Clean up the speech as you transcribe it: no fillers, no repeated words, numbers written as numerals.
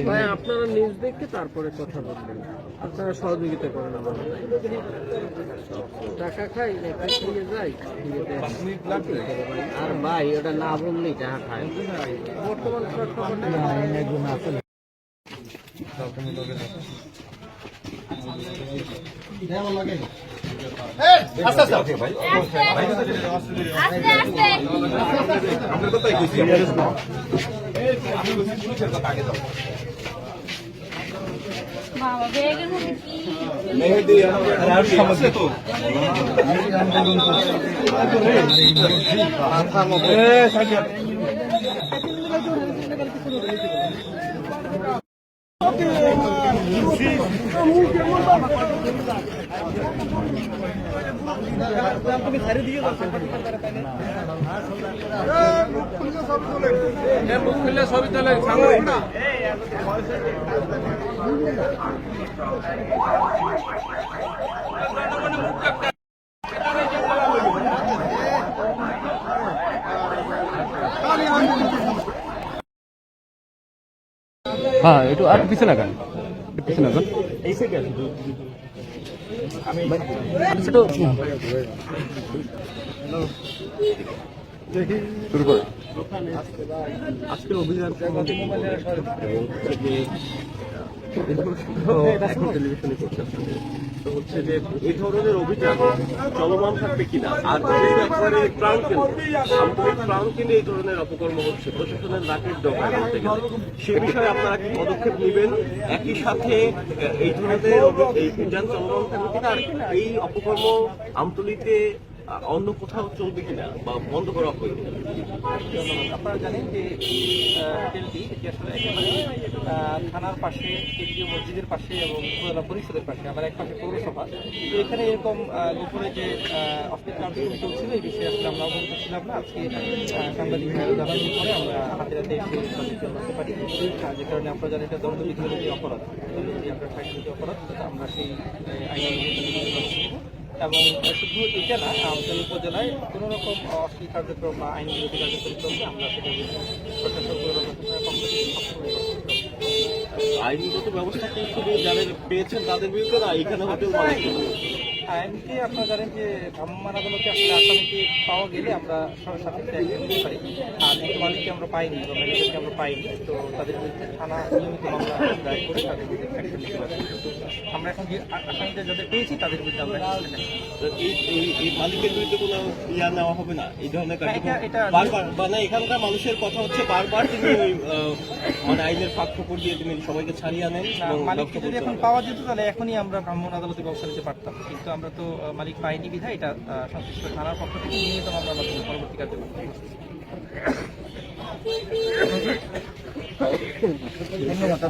ভাই আপনারা নিউজ দেখে তারপরে কথা বলবেন, আপনারা সহযোগিতা করেন আমাদের। টাকা খাই নাকি নিয়ে যাই আর ভাই ওটা না বললেই টাকা খায়। বর্তমান প্রেক্ষাপটে বাবা বেগের মধ্যে কি মেহেদি আর সমস্যা তো সবই তাহলে সাংবাদিক না হ্যাঁ একটু আর পিছনে লাগান, পিছনে লাগান। শুরু করে আজকের অভিযান টেলিভিশনে করতেছেন তো হচ্ছে যে এই ধরনের অভিযান চলমান থাকবে কিনা, আর যেহেতু একবারে প্রাণ কেন্দ্রে এই ধরনের অপকর্ম হচ্ছে প্রশাসনের নাকের ডগায় বলতে গেলে, সে বিষয়ে আপনারা কি পদক্ষেপ নেবেন? একই সাথে এই ধরনের এই অভিযান চলমান থাকবে কিনা, আর এই অপকর্ম আমতলীতে অন্য কোথাও চলবে কিনা বা বন্ধ করা হবে কিনা? আপনারা জানেন যে হোটেলটি এটি আসলে একেবারে থানার পাশে, কেন্দ্রীয় মসজিদের পাশে এবং উপজেলা পরিষদের পাশে, আবার এক পাশে পৌরসভা। তো এখানে এরকম দুপুরে যে অফিস কার্যক্রম চলছিল এই বিষয়ে আসলে আমরা অবগত ছিলাম না। আজকে সাংবাদিক জানানোর পরে আমরা হাতে হাতে এসে করতে পারি, যে কারণে আপনারা জানেন এটা দণ্ডবিধির যে অপরাধ, আপনার ফাইনের অপরাধ, আমরা সেই আইন এবং শুধু এটা না, আমাদের উপজেলায় কোনো রকম অশ্লীল কার্যক্রম বা আইন বিরোধী কার্যক্রম চলছে আমরা সেটা আইনগত ব্যবস্থা কিন্তু যাদের পেয়েছেন তাদের বিরুদ্ধে না, এখানে হোটেল মালিক আইনকে আপনারা জানেন যে ভ্রাম্যমাণ আদালতে আসলে আসামিকে পাওয়া গেলে আমরা সাথে অ্যাকশন নিতে পারি, আর যেহেতু মালিককে আমরা পাইনি বা ম্যানেজারকে আমরা পাইনি, তো তাদের বিরুদ্ধে থানা নিয়মিত মামলা দায়ের করে তাদের বিরুদ্ধে অ্যাকশন নিতে পারি। আমরা এখন যে আসামিদের যাদের পেয়েছি তাদের বিরুদ্ধে আমরা এই মালিকের বিরুদ্ধে কোনো ইয়া নেওয়া হবে না এই ধরনের কার্যক্রম বারবার, মানে এখানকার মানুষের কথা হচ্ছে বারবার তিনি মানে আইনের ফাঁক ফোকর দিয়ে তিনি সবাইকে ছাড়িয়ে আনেন। মালিককে যদি এখন পাওয়া যেত তাহলে এখনই আমরা ভ্রাম্যমাণ আদালতে ব্যবস্থা নিতে পারতাম, কিন্তু আমরা তো মালিক পাইনি বিধায় এটা সংশ্লিষ্ট থানার পক্ষ থেকে নিয়মিত মামলার মাধ্যমে পরবর্তী কার্যক্রম ধন্যবাদ।